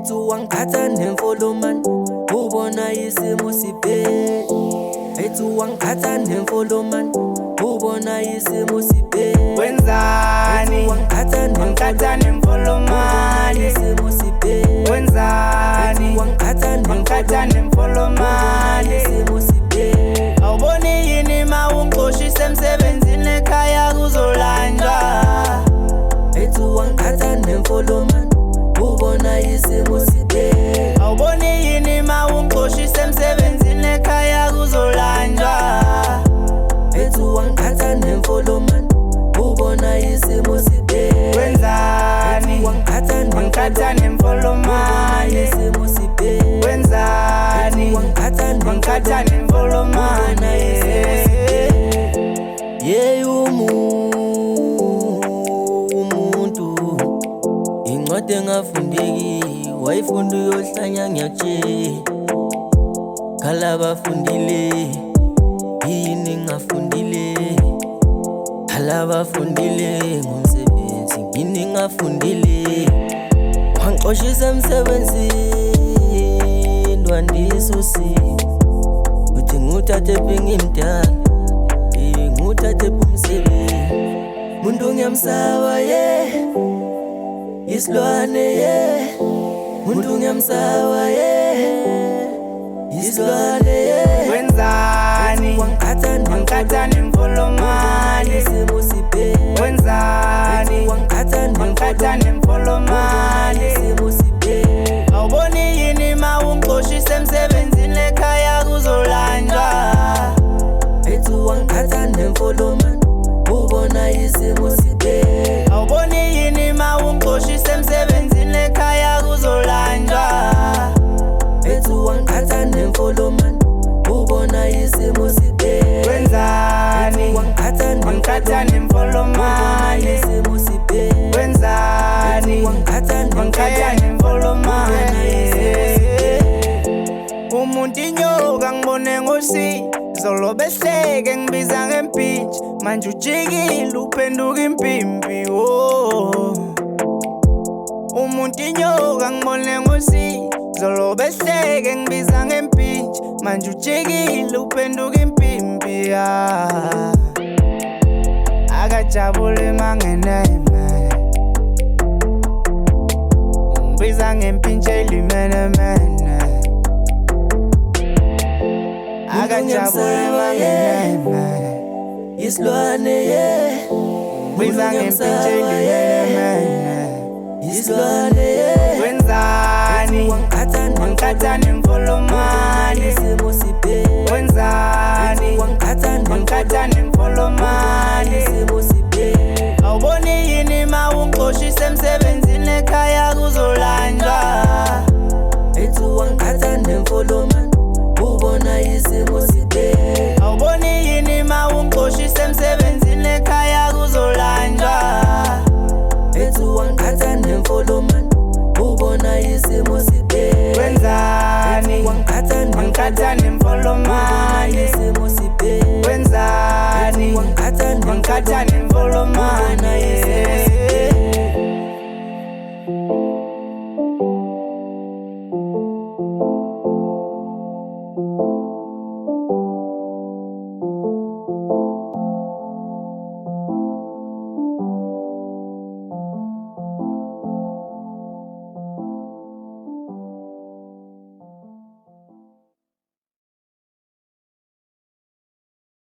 Etu wangkata nemfolo man ubona isimo sibe. Etu wangkata nemfolo man ubona isimo sibe. Wenzani wangkata nemfolo man isimo sibe. Wenzani wangkata nemfolo man isimo sibe. Awuboni yini mawungiqoshise emsebenzini ekhaya kuzolanjwa. Etu wangkata nemfolo man ubona isimo sibe. Awuboni yini mawungiqoshise emsebenzini ekhaya kuzolanjwa. Etu wangkata nemfolo man ubona isimo sibe. Wenzani wangkata nemfolo man isimo sibe. Wenzani wangkata nemfolo man yeah umuntu incwadi engafundeki wayifunda uyohlanya ngiyakutshela khala bafundile yini ngafundile khala bafundile ngomsebenzi yini ngafundile wangixoshisa emsebenzini ndwandisa usizi uthi nguthathe ngimdala nguthathe umsebenzi muntu ngiyamsaba ye isilwane ye muntu ngiyamsaba ye isilwane ye. Wenzani wangkata nemfolo man isimo sibe. Wenzani wangkata nemfolo man isimo sibe. Awuboni yini mawungiqoshise emsebenzini ekhaya kuzolanjwa. Etu wangkata nemfolo man ubona isimo sibe. Awuboni yini mawungiqoshise emsebenzini ekhaya kuzolanjwa. Etu wangkata nemfolo man ubona isimo sibe. Wenzani wangkata nemfolo man isimo sibe. Wenzani wangkata nemfolo man umuntu inyoka ngibone ngosi zolo behleke ngibiza ngempintshi manje ujikile uphenduka impimpi umuntu inyoka ngibone ngosi zolo behleke ngibiza ngempintshi manje ujikile uphenduka impimpi akajabule mangeneme ngibiza ngempintshi elimenemene akajabule mangeneme isilwane ye ngibiza ngempintshi elimenemene isilwane ye. Wenzani wangkata nemfolo man isimo sibe. Wenzani wangkata nemfolo man isimo sibe. Awuboni yini mawungiqoshise emsebenzini ekhaya kuzolanjwa. Etu wangkata nemfolo man ubona isimo sibe. Awuboni yini mawungiqoshise emsebenzini ekhaya kuzolanjwa. Etu wangkata nemfolo man ubona isimo sibe. Wenzani wangkata nemfolo man isimo sibe. Wenzani wangkata nemfolo